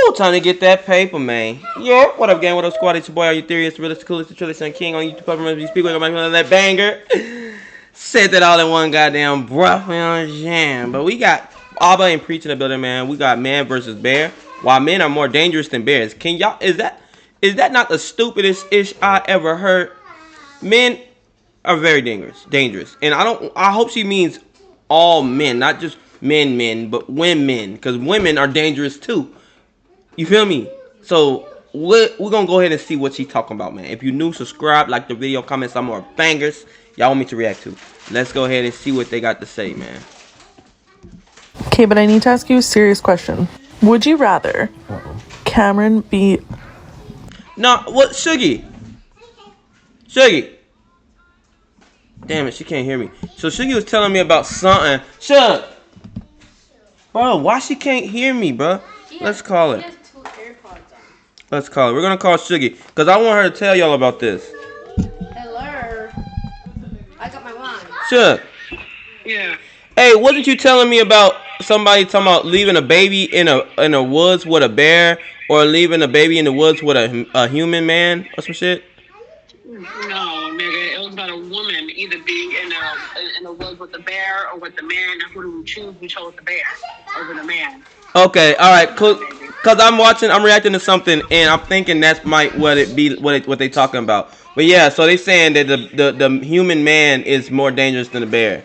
Woo! Time to get that paper, man. Yeah. What up, gang? What up, squad? It's your boy, AreYouTherious, the realest, coolest, the trillest, and king on YouTube. Remember, you speak with that banger. Said that all in one goddamn breath, you know what I'm saying? But we got Abba and preaching the building, man. We got man versus bear. While men are more dangerous than bears. Can y'all? Is that not the stupidest ish I ever heard? Men are very dangerous, and I hope she means all men, not just men, but women, because women are dangerous too. You feel me? So we're gonna go ahead and see what she's talking about, man. If you're new, subscribe, like the video, comment some more bangers y'all want me to react to. Let's go ahead and see what they got to say, man. Okay, but I need to ask you a serious question. Would you rather Cameron be... No, what, Shuggy? Shuggy. Damn it, she can't hear me. So Shuggy was telling me about something. Shug! Bro, why she can't hear me, bro? Let's call her. Let's call her. We're gonna call Shuggy, because I want her to tell y'all about this. Hello. I got my line. Shug. Yeah. Hey, wasn't you telling me about somebody talking about leaving a baby in a woods with a bear, or leaving a baby in the woods with a human man or some shit? No, nigga. It was about a woman either be in the woods with the bear or with the man. And who do we choose? We chose the bear over the man. Okay, all right, cool. Cause I'm reacting to something, and I'm thinking that's what they talking about. But yeah, so they saying that the human man is more dangerous than the bear.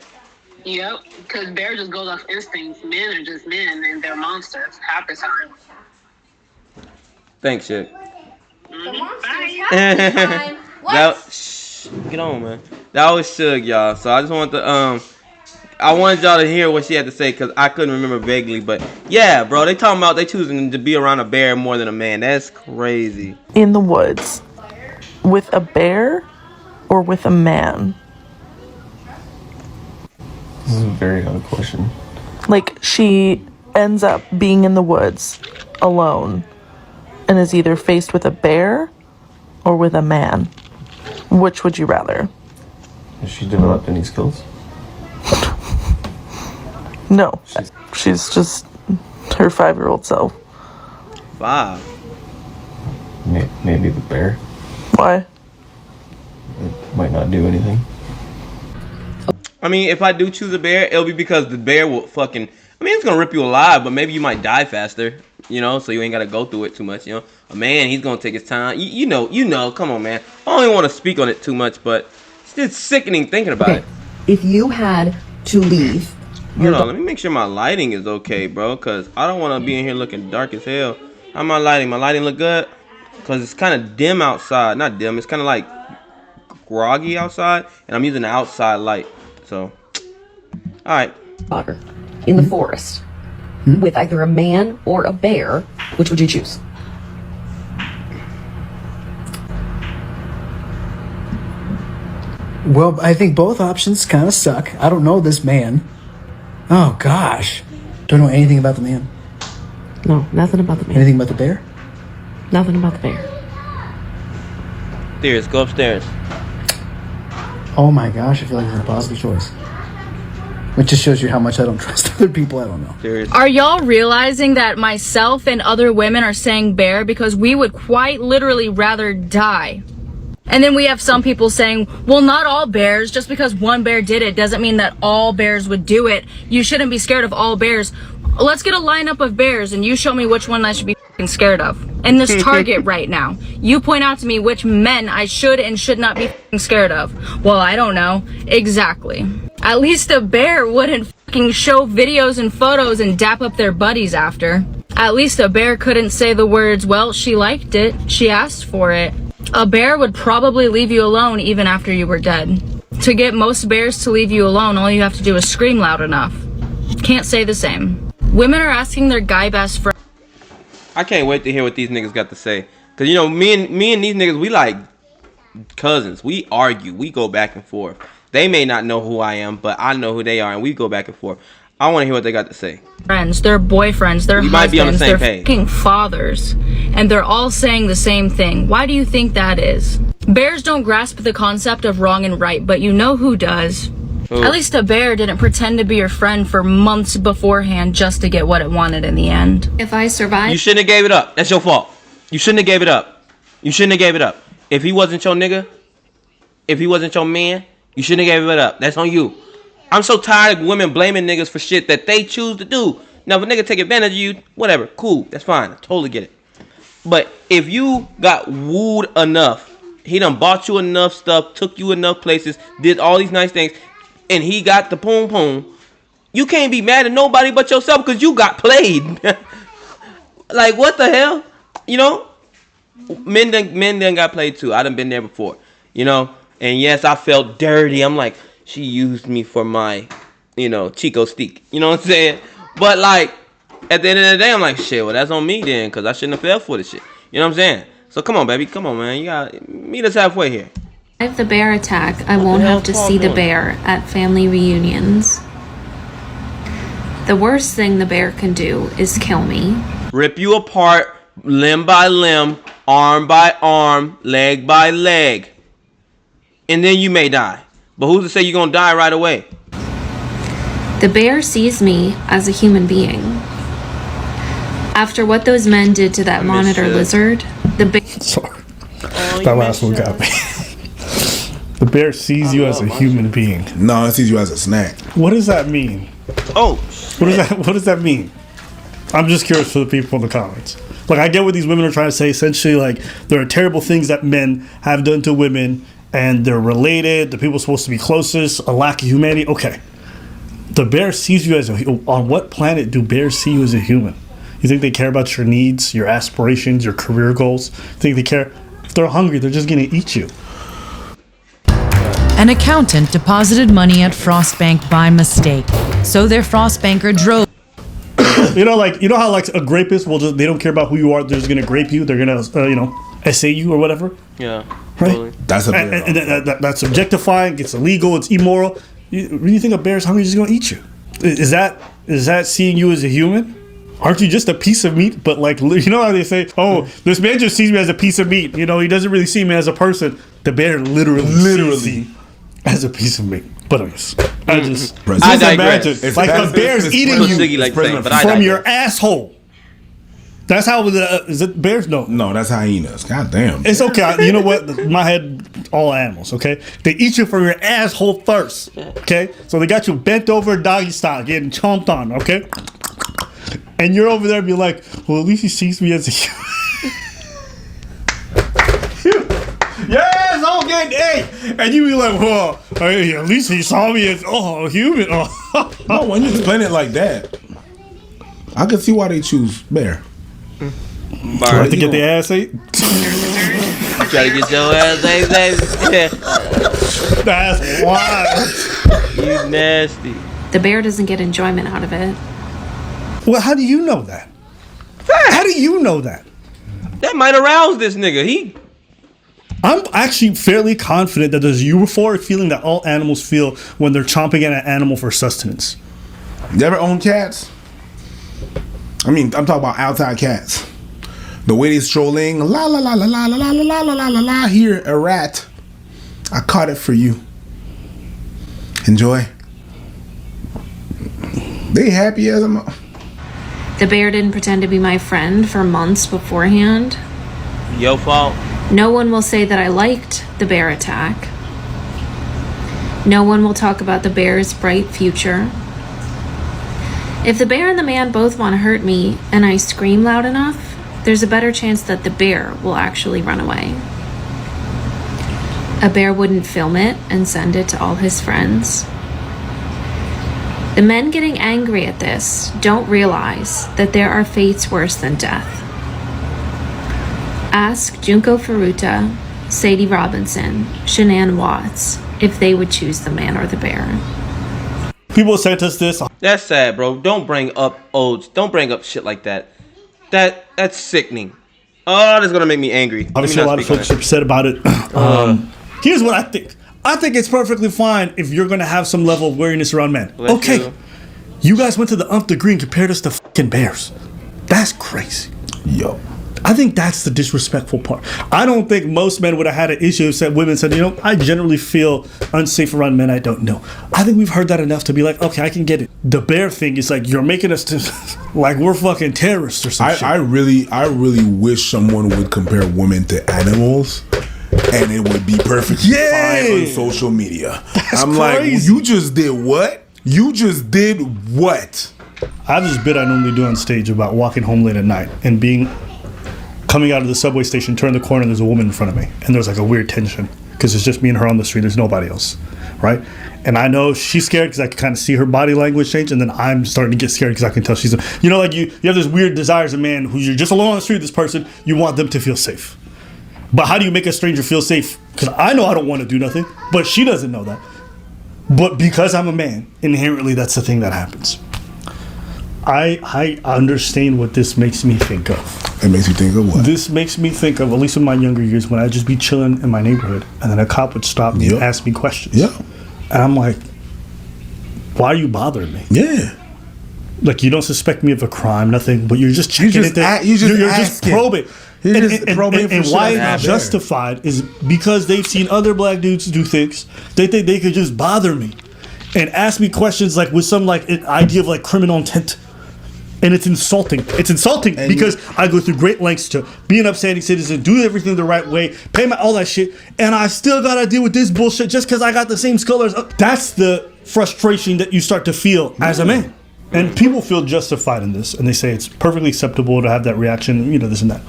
Yep, because bear just goes off instincts. Men are just men, and they're monsters half the time. Thanks, shit. Bye. Get on, man. That was Shug, y'all. So I just want to I wanted y'all to hear what she had to say, because I couldn't remember vaguely. But yeah, bro, they talking about they choosing to be around a bear more than a man. That's crazy. in the woods with a bear or with a man? This is a very odd question. Like, she ends up being in the woods alone and is either faced with a bear or with a man. Which would you rather? Has she developed any skills? No. She's just her 5-year-old self. 5. Maybe the bear. Why? It might not do anything. I mean, if I do choose a bear, it'll be because the bear will fucking... I mean, it's gonna rip you alive, but maybe you might die faster, you know, so you ain't gotta go through it too much, you know. A man, he's gonna take his time. You know, come on, man. I don't even want to speak on it too much, but it's just sickening thinking about it. If you had to leave... Hold on, let me make sure my lighting is okay, bro, because I don't want to be in here looking dark as hell. How my lighting? My lighting look good? Because it's kind of dim outside. Not dim, it's kind of like groggy outside, and I'm using the outside light. So, alright. In the forest with either a man or a bear, which would you choose? Well, I think both options kind of suck. I don't know this man. Oh, gosh. Don't know anything about the man. No, nothing about the man. Anything about the bear? Nothing about the bear. There's, go upstairs. Oh, my gosh. I feel like it's an impossible choice. Which just shows you how much I don't trust other people. I don't know. There's. Are y'all realizing that myself and other women are saying bear because we would quite literally rather die? And then we have some people saying, well, not all bears. Just because one bear did it doesn't mean that all bears would do it. You shouldn't be scared of all bears. Let's get a lineup of bears and you show me which one I should be scared of. In this Target right now, you point out to me which men I should and should not be scared of. Well, I don't know. Exactly. At least a bear wouldn't show videos and photos and dap up their buddies after. At least a bear couldn't say the words, well, she liked it. She asked for it. A bear would probably leave you alone even after you were dead. To get most bears to leave you alone, all you have to do is scream loud enough. Can't say the same. Women are asking their guy best friend. I can't wait to hear what these niggas got to say. Because, you know, me and these niggas, we like cousins. We argue. We go back and forth. They may not know who I am, but I know who they are, and we go back and forth. I want to hear what they got to say. Friends, their boyfriends, their husbands, their fucking fathers, and they're all saying the same thing. Why do you think that is? Bears don't grasp the concept of wrong and right, but you know who does. At least a bear didn't pretend to be your friend for months beforehand just to get what it wanted in the end. If I survive, You shouldn't have gave it up. That's your fault. You shouldn't have gave it up. You shouldn't have gave it up. If he wasn't your nigga, if he wasn't your man, you shouldn't have gave it up. That's on you. I'm so tired of women blaming niggas for shit that they choose to do. Now, if a nigga take advantage of you, whatever, cool, that's fine. I totally get it. But if you got wooed enough, he done bought you enough stuff, took you enough places, did all these nice things, and he got the poom poom, you can't be mad at nobody but yourself because you got played. Like, what the hell? You know? Men done got played too. I done been there before. You know? And yes, I felt dirty. I'm like, she used me for my, Chico stick. You know what I'm saying? But like, at the end of the day, I'm like, shit, well, that's on me then, because I shouldn't have fell for this shit. You know what I'm saying? So come on, baby. Come on, man. You gotta meet us halfway here. if the bear attack, I won't have to see the bear at family reunions. The worst thing the bear can do is kill me. Rip you apart, limb by limb, arm by arm, leg by leg. And then you may die. But who's to say you're gonna die right away? The bear sees me as a human being. After what those men did to that monitor lizard, the bear... Sorry. That last one got me. The bear sees you as a human being. No, it sees you as a snack. What does that mean? Oh, what does that mean? I'm just curious for the people in the comments. Like, I get what these women are trying to say. Essentially, like, there are terrible things that men have done to women, and they're related. The people are supposed to be closest. A lack of humanity. Okay. The bear sees you as a... On what planet do bears see you as a human? You think they care about your needs, your aspirations, your career goals? You think they care? If they're hungry, they're just going to eat you. An accountant deposited money at Frost Bank by mistake, so their Frost banker drove. You know how like a rapist will just, they don't care about who you are, they're just gonna grape you, they're gonna essay you or whatever. Yeah, right. Totally. That's a and that's objectifying. It's illegal. It's immoral. You think a bear's hungry, just gonna eat you? Is that seeing you as a human? Aren't you just a piece of meat? But like, you know how they say, oh, this man just sees me as a piece of meat. You know, he doesn't really see me as a person. The bear literally sees me as a piece of meat. But I just imagine like a bear's eating you from your asshole. That's how is it bears? No, that's hyenas. God damn. It's okay. You know what? My head, all animals. Okay, they eat you from your asshole first. Okay, so they got you bent over doggy style, getting chomped on. Okay, and you're over there, be like, well, at least he sees me as a human. Yes, I'm getting A. And you be like, well, hey, at least he saw me as a human. Oh. No, when you explain it like that, I can see why they choose bear. Try to get their ass ate. Try to get your ass ate, baby. Yeah. That's wild. You nasty. The bear doesn't get enjoyment out of it. Well, how do you know that? How do you know that? That might arouse this nigga. I'm actually fairly confident that there's a euphoric feeling that all animals feel when they're chomping at an animal for sustenance. You ever own cats? I mean, I'm talking about outside cats. The way they strolling, la la la la la la la la la la la la. Here, a rat. I caught it for you. Enjoy. They happy as a... The bear didn't pretend to be my friend for months beforehand. Your fault. No one will say that I liked the bear attack. No one will talk about the bear's bright future. If the bear and the man both want to hurt me and I scream loud enough, there's a better chance that the bear will actually run away. A bear wouldn't film it and send it to all his friends. The men getting angry at this don't realize that there are fates worse than death. Ask Junko Furuta, Sadie Robinson, Shanann Watts if they would choose the man or the bear. People sent us this. That's sad, bro. Don't bring up oats. Don't bring up shit like that. That's sickening. Oh, that's gonna make me angry. Obviously, a lot of folks are upset about it. Here's what I think. I think it's perfectly fine if you're gonna have some level of wariness around men. Okay, you guys went to the nth degree and compared us to fucking bears. That's crazy. Yo. I think that's the disrespectful part. I don't think most men would have had an issue if women said, I generally feel unsafe around men I don't know. I think we've heard that enough to be like, okay, I can get it. The bear thing is like, you're making us like we're fucking terrorists or something. I really wish someone would compare women to animals, and it would be perfectly fine on social media. I'm crazy. Like, you just did what? You just did what? I have this bit I normally do on stage about walking home late at night and coming out of the subway station, turn the corner, and there's a woman in front of me. And there's like a weird tension because it's just me and her on the street. There's nobody else, right? And I know she's scared because I can kind of see her body language change. And then I'm starting to get scared because I can tell she's, like you have this weird desire as a man who you're just alone on the street with this person. You want them to feel safe. But how do you make a stranger feel safe? Because I know I don't want to do nothing, but she doesn't know that. But because I'm a man, inherently that's the thing that happens. I understand what this makes me think of. It makes you think of what? This makes me think of, at least in my younger years, when I'd just be chilling in my neighborhood and then a cop would stop me and ask me questions. Yeah. And I'm like, why are you bothering me? Yeah. Like, you don't suspect me of a crime, nothing, but you're just checking it. You're just probing. And why it's justified is because they've seen other black dudes do things. They think they could just bother me and ask me questions like with some like idea of like criminal intent. And it's insulting. It's insulting because I go through great lengths to be an upstanding citizen, do everything the right way, pay all that shit, and I still gotta deal with this bullshit just because I got the same skull as. That's the frustration that you start to feel as a man. And people feel justified in this, and they say it's perfectly acceptable to have that reaction, this and that.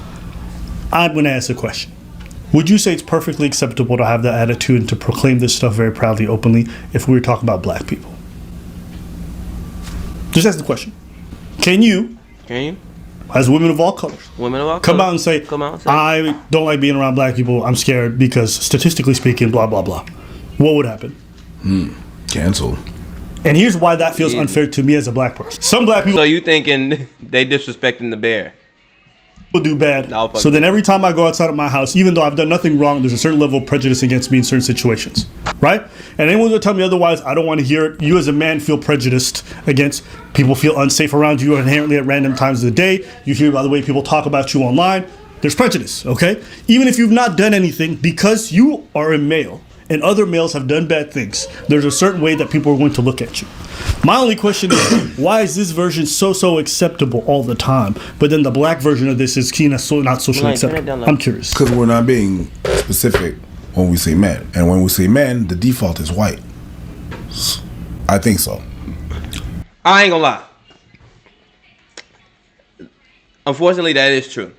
I'm going to ask a question. Would you say it's perfectly acceptable to have that attitude and to proclaim this stuff very proudly, openly, if we were talking about black people? Just ask the question. Can you, as women of all colors, come out and say, I don't like being around black people, I'm scared because statistically speaking, blah, blah, blah. What would happen? Cancel. And here's why that feels unfair to me as a black person. Some black people... So you thinking they disrespecting the bear? Do bad. So then every time I go outside of my house, even though I've done nothing wrong, there's a certain level of prejudice against me in certain situations, right? And anyone will tell me otherwise, I don't want to hear it. You as a man feel prejudiced against, people feel unsafe around you inherently at random times of the day. You hear by the way people talk about you online. There's prejudice, okay? Even if you've not done anything, because you are a male and other males have done bad things, there's a certain way that people are going to look at you. My only question is, why is this version so acceptable all the time, but then the black version of this is not socially acceptable? I'm curious. Because we're not being specific when we say men. And when we say men, the default is white. I think so. I ain't gonna lie. Unfortunately, that is true.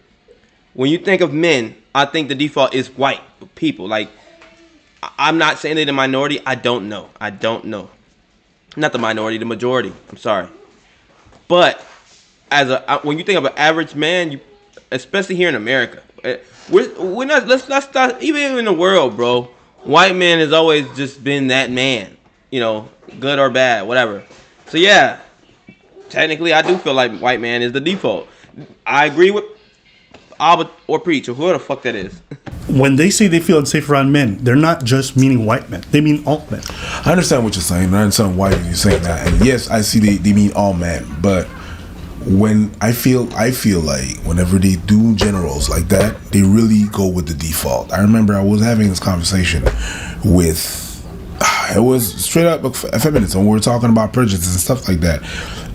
When you think of men, I think the default is white people. Like, I'm not saying they're the minority. I don't know. Not the minority, the majority. I'm sorry. But when you think of an average man, especially here in America, we're not. Let's not even in the world, bro. White man has always just been that man. Good or bad, whatever. So yeah, technically, I do feel like white man is the default. I agree with Albert or Preach or whoever the fuck that is. When they say they feel unsafe around men, they're not just meaning white men. They mean all men. I understand what you're saying. I understand why you're saying that. And yes, I see they mean all men. But when I feel like whenever they do generals like that, they really go with the default. I remember I was having this conversation with, it was straight up a feminist, and we were talking about prejudice and stuff like that.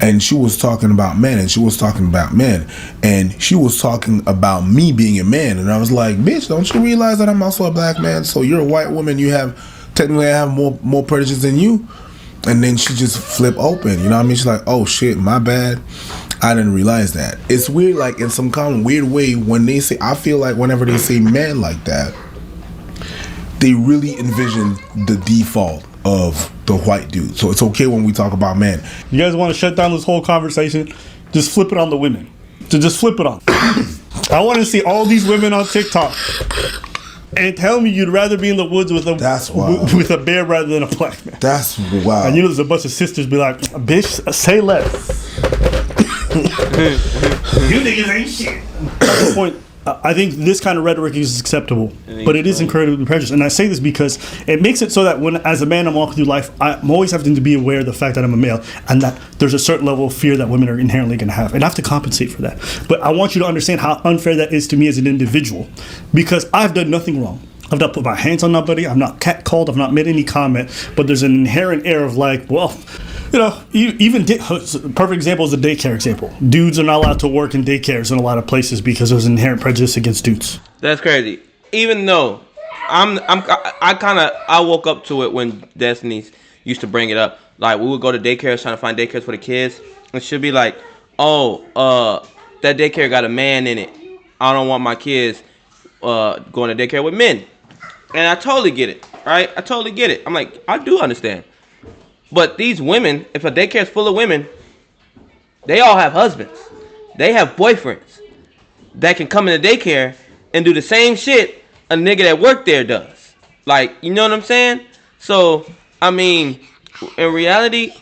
And she was talking about men, and she was talking about men, and she was talking about me being a man. And I was like, bitch, don't you realize that I'm also a black man? So you're a white woman, technically I have more prejudice than you. And then she just flip open, you know what I mean? She's like, oh shit, my bad, I didn't realize that. It's weird, like in some kind of weird way, when they say, I feel like whenever they say man like that, they really envision the default of the white dude. So it's okay when we talk about men. You guys want to shut down this whole conversation? Just flip it on the women. Just flip it on. I want to see all these women on TikTok and tell me you'd rather be in the woods with a bear rather than a black man. That's wild. And there's a bunch of sisters be like, bitch, say less. You niggas ain't shit. That's the point. I think this kind of rhetoric is acceptable, but it is incredibly prejudiced. And I say this because it makes it so that when, as a man, I'm walking through life, I'm always having to be aware of the fact that I'm a male and that there's a certain level of fear that women are inherently going to have. And I have to compensate for that. But I want you to understand how unfair that is to me as an individual, because I've done nothing wrong. I've not put my hands on nobody. I've not catcalled. I've not made any comment. But there's an inherent air of like, well, you know, even perfect example is the daycare example. Dudes are not allowed to work in daycares in a lot of places because there's inherent prejudice against dudes. That's crazy. Even though I woke up to it when Destiny used to bring it up. Like, we would go to daycares trying to find daycares for the kids. It should be like, oh, that daycare got a man in it. I don't want my kids going to daycare with men. And I totally get it, right? I totally get it. I'm like, I do understand. But these women, if a daycare is full of women, they all have husbands. They have boyfriends that can come into daycare and do the same shit a nigga that worked there does. Like, you know what I'm saying? So, I mean, in reality,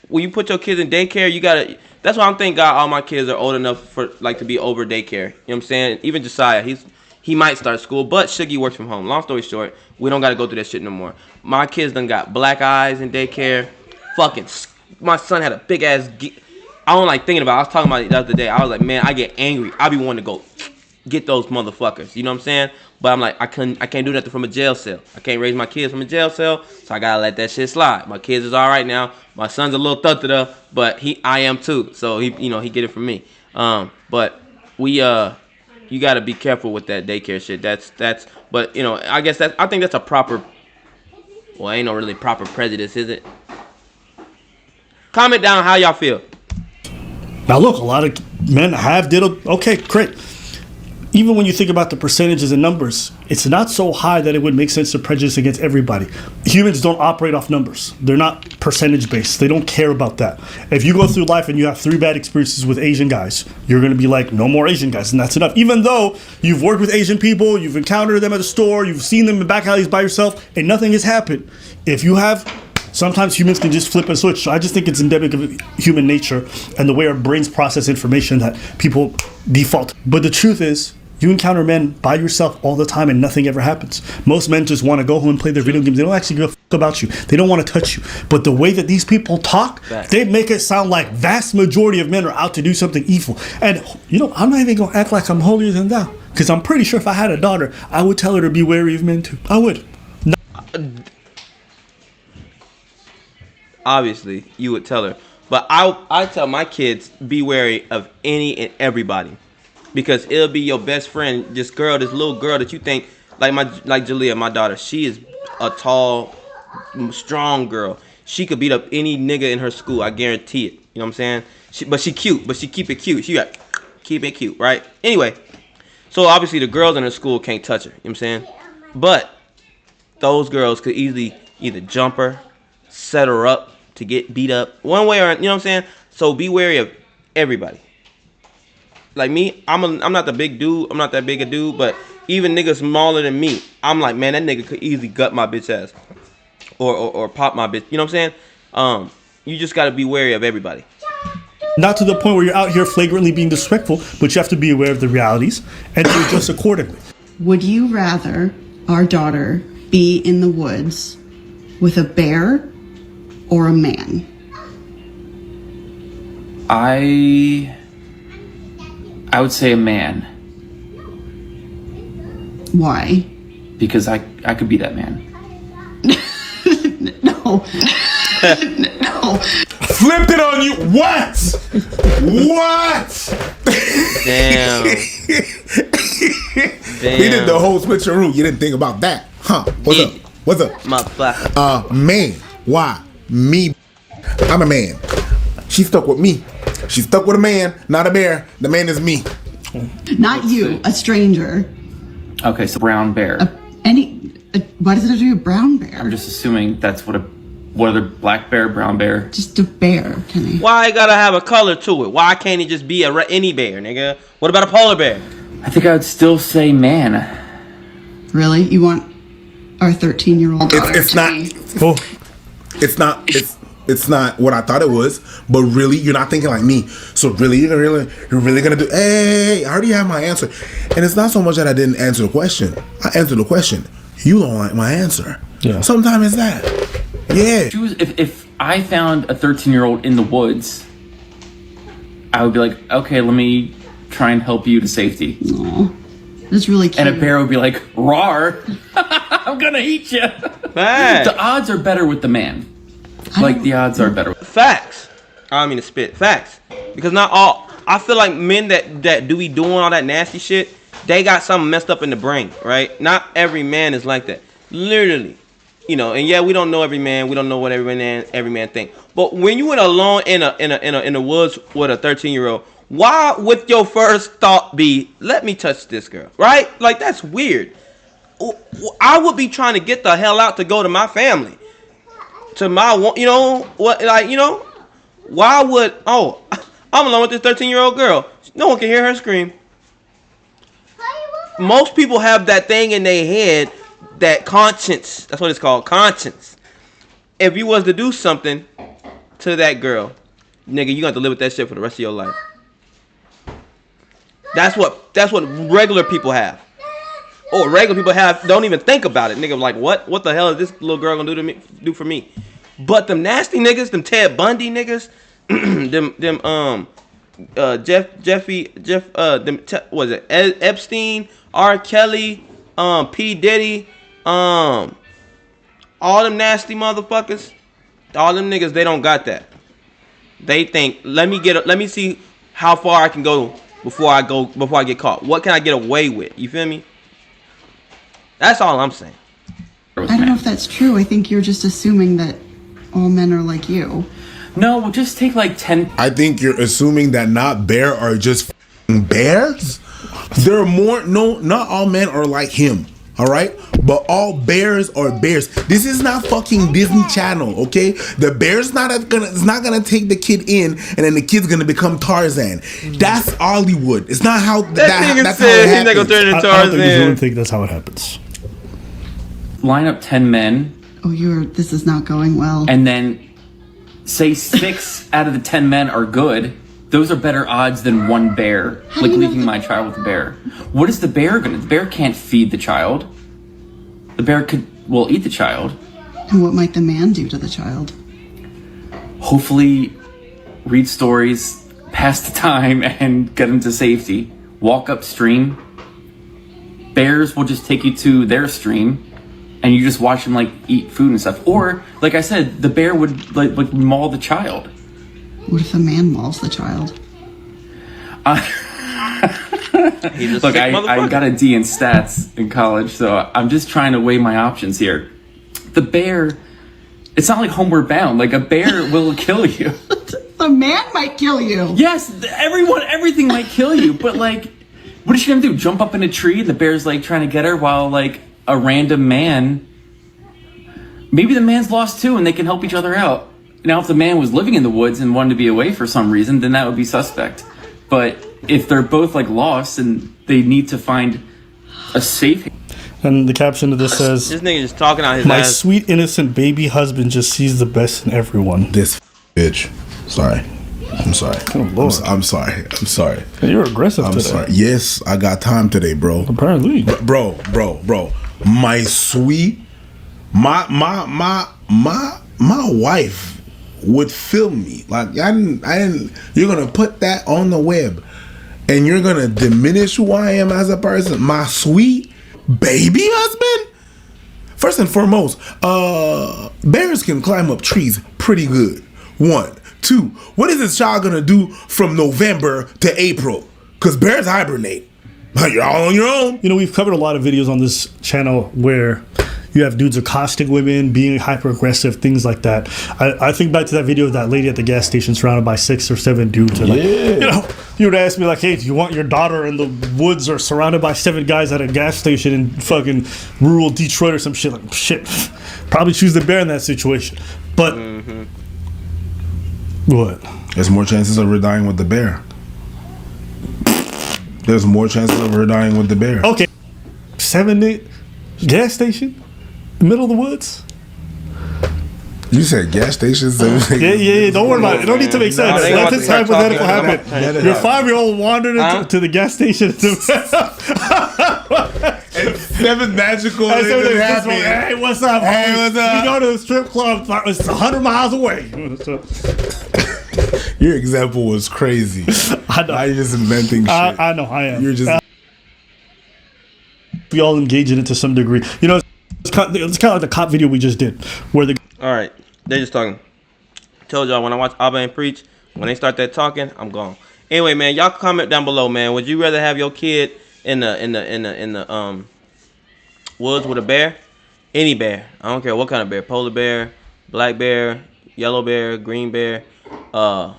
when you put your kids in daycare, you gotta. That's why I'm thanking God all my kids are old enough for like to be over daycare. You know what I'm saying? Even Josiah, he might start school, but Shuggy works from home. Long story short, we don't gotta go through that shit no more. My kids done got black eyes in daycare. Fucking, my son had a big ass. I don't like thinking about it. I was talking about it the other day. I was like, man, I get angry. I be wanting to go get those motherfuckers. You know what I'm saying? But I'm like, I can't do nothing from a jail cell. I can't raise my kids from a jail cell, so I gotta let that shit slide. My kids is all right now. My son's a little thutta, but I am too. So he get it from me. But we you gotta be careful with that daycare shit. That's. But I guess I think that's a proper. Well, ain't no really proper prejudice, is it? Comment down how y'all feel. Now look, a lot of men okay, great. Even when you think about the percentages and numbers, it's not so high that it would make sense to prejudice against everybody. Humans don't operate off numbers. They're not percentage based. They don't care about that. If you go through life and you have 3 bad experiences with Asian guys, you're going to be like, no more Asian guys, and that's enough. Even though you've worked with Asian people, you've encountered them at a store, you've seen them in back alleys by yourself, and nothing has happened. If you have... Sometimes humans can just flip a switch. So I just think it's endemic of human nature and the way our brains process information that people default. But the truth is, you encounter men by yourself all the time and nothing ever happens. Most men just want to go home and play their video games. They don't actually give a fuck about you. They don't want to touch you. But the way that these people talk, they make it sound like vast majority of men are out to do something evil. And, I'm not even going to act like I'm holier than thou. Because I'm pretty sure if I had a daughter, I would tell her to be wary of men too. I would. Obviously, you would tell her. But I tell my kids, be wary of any and everybody. Because it'll be your best friend, this little girl that you think, like Jalea, my daughter. She is a tall, strong girl. She could beat up any nigga in her school. I guarantee it. You know what I'm saying? But she cute. But she keep it cute. She got keep it cute, right? Anyway, so obviously the girls in her school can't touch her. You know what I'm saying? But those girls could easily either jump her, set her up to get beat up one way or, you know what I'm saying? So be wary of everybody. Like me, I'm not the big dude. I'm not that big a dude, but even niggas smaller than me, I'm like, man, that nigga could easily gut my bitch ass or pop my bitch. You know what I'm saying? You just got to be wary of everybody. Not to the point where you're out here flagrantly being disrespectful, but you have to be aware of the realities and to adjust accordingly. Would you rather our daughter be in the woods with a bear or a man? I would say a man. Why? Because I could be that man. No. No. Flipped it on you. What? What? Damn. He did the whole switcheroo. You didn't think about that, huh? What's up? Motherfucker. Man. Why? Me. I'm a man. She stuck with me. She stuck with a man, not a bear. The man is me. Not you, a stranger. Okay, so brown bear. Why does it have to be a brown bear? I'm just assuming that's what other black bear, brown bear. Just a bear, Kenny. Why it gotta have a color to it? Why can't it just be any bear, nigga? What about a polar bear? I think I would still say man. Really? You want our 13-year-old daughter It's not. it's not what I thought it was, but really, you're not thinking like me. So really, you're really gonna do, hey, I already have my answer. And it's not so much that I didn't answer the question. I answered the question. You don't like my answer. Yeah. Sometimes it's that. Yeah. If I found a 13-year-old in the woods, I would be like, okay, let me try and help you to safety. Aw, that's really cute. And a bear would be like, rawr, I'm gonna eat you. The odds are better with the man. Like, the odds are better. Facts. I don't mean to spit. Facts. Because not all, I feel like men that do be doing all that nasty shit, they got something messed up in the brain, right? Not every man is like that. Literally. You know, and yeah, we don't know every man. We don't know what every man think. But when you went alone in the woods with a 13-year-old, why would your first thought be, let me touch this girl, right? Like, that's weird. I would be trying to get the hell out to go to my family, to my, you know what, like, you know, why would, oh, I'm alone with this 13-year-old girl. No one can hear her scream. Most people have that thing in their head, that conscience. That's what it's called, conscience. If you was to do something to that girl, nigga, you got to live with that shit for the rest of your life. That's what regular people have. Or regular people don't even think about it. Nigga, like, what the hell is this little girl gonna do for me? But them nasty niggas, them Ted Bundy niggas, Epstein, R. Kelly, P. Diddy, all them nasty motherfuckers, all them niggas, they don't got that. They think, let me see how far I can go before I get caught. What can I get away with? You feel me? That's all I'm saying. I don't know if that's true. I think you're just assuming that all men are like you. No, just take like 10. I think you're assuming that not bear are just bears. There are more. No, not all men are like him. All right, but all bears are bears. This is not fucking Disney Channel, okay? The bear's not gonna take the kid in, and then the kid's gonna become Tarzan. That's Hollywood. It's not how that's how it happens. I don't think you don't think that's how it happens. Line up 10 men. Oh, this is not going well. And then say 6 out of the 10 men are good. Those are better odds than one bear, like leaving my child with a bear. What is the bear gonna? The bear can't feed the child. The bear will eat the child. And what might the man do to the child? Hopefully read stories, pass the time, and get him to safety. Walk upstream. Bears will just take you to their stream, and you just watch them like eat food and stuff. Or, like I said, the bear would like maul the child. What if a man mauls the child? Look, I got a D in stats in college, so I'm just trying to weigh my options here. The bear, it's not like Homeward Bound. Like, a bear will kill you. The man might kill you. Yes, everything might kill you, but like, what is she gonna do? Jump up in a tree and the bear's like trying to get her while like a random man, maybe the man's lost too and they can help each other out. Now, if the man was living in the woods and wanted to be away for some reason, then that would be suspect. But if they're both like lost and they need to find a safe. And the caption of this says, this nigga just talking out his my ass. sweet innocent baby husband just sees the best in everyone. This bitch. Sorry. I'm sorry. Oh, Lord. I'm sorry. I'm sorry. You're aggressive I'm today. sorry. Yes, I got time today, bro. Apparently. Bro. My sweet, my wife would film me. Like, I didn't. You're gonna put that on the web, and you're gonna diminish who I am as a person. My sweet baby husband. First and foremost, bears can climb up trees pretty good. 1, 2. What is this child gonna do from November to April? Cause bears hibernate. You're all on your own. You know, we've covered a lot of videos on this channel where you have dudes accosting women, being hyper aggressive, things like that. I think back to that video of that lady at the gas station surrounded by 6 or 7 dudes. And like, you know, you would ask me like, hey, do you want your daughter in the woods or surrounded by 7 guys at a gas station in fucking rural Detroit or some shit? Like, shit, probably choose the bear in that situation. But what? There's more chances of her dying with the bear. There's more chances of her dying with the bear. Okay. 7 gas station? Middle of the woods? You said gas stations. Yeah. Don't worry about it. It don't need to make sense. Let this hypothetical happen. Your 5-year-old wandered to the gas station. And 7 magical. Hey, what's up? Hey, what's up? We go to the strip club. It's 100 miles away. Your example was crazy. I know. You're just inventing shit. I know. I am. You're just. We all engage in it to some degree. You know, it's kind of like the cop video we just did, where the. All right, they're just talking. Told y'all when I watch Abba and preach, when they start that talking, I'm gone. Anyway, man, y'all comment down below, man. Would you rather have your kid in the woods with a bear? Any bear. I don't care what kind of bear. Polar bear, black bear, yellow bear, green bear, I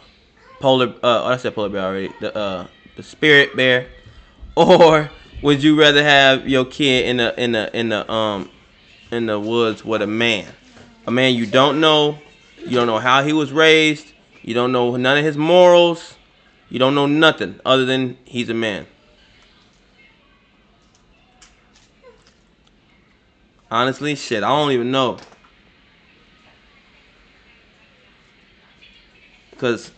said polar bear already. The spirit bear. Or would you rather have your kid in the woods with a man? A man you don't know. You don't know how he was raised. You don't know none of his morals. You don't know nothing other than he's a man. Honestly, shit, I don't even know. Because,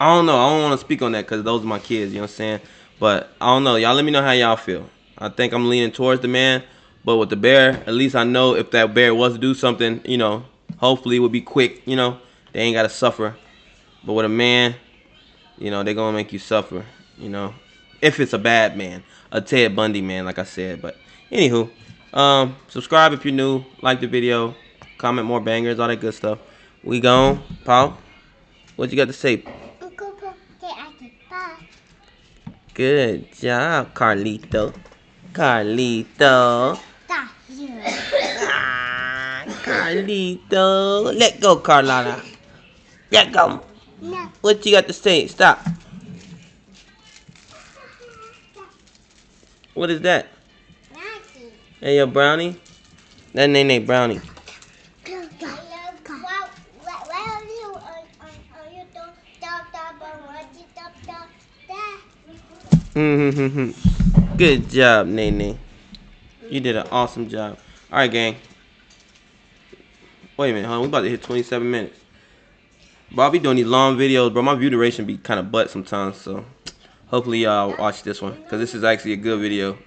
I don't know. I don't want to speak on that because those are my kids, you know what I'm saying? But, I don't know. Y'all let me know how y'all feel. I think I'm leaning towards the man. But with the bear, at least I know if that bear was to do something, you know, hopefully it would be quick, you know. They ain't got to suffer. But with a man, you know, they're going to make you suffer, you know. If it's a bad man. A Ted Bundy man, like I said. But, anywho. Subscribe if you're new. Like the video. Comment more bangers. All that good stuff. We gone. Paul, what you got to say? Good job, Carlito. Carlito. Carlito. Let go, Carlotta. Let go. What you got to say? Stop. What is that? Hey, your brownie? That Nene brownie. Good job, Nene. You did an awesome job. Alright, gang. Wait a minute, huh? We about to hit 27 minutes. Bro, I'll be doing these long videos, bro. My view duration be kind of butt sometimes, so hopefully y'all watch this one, because this is actually a good video.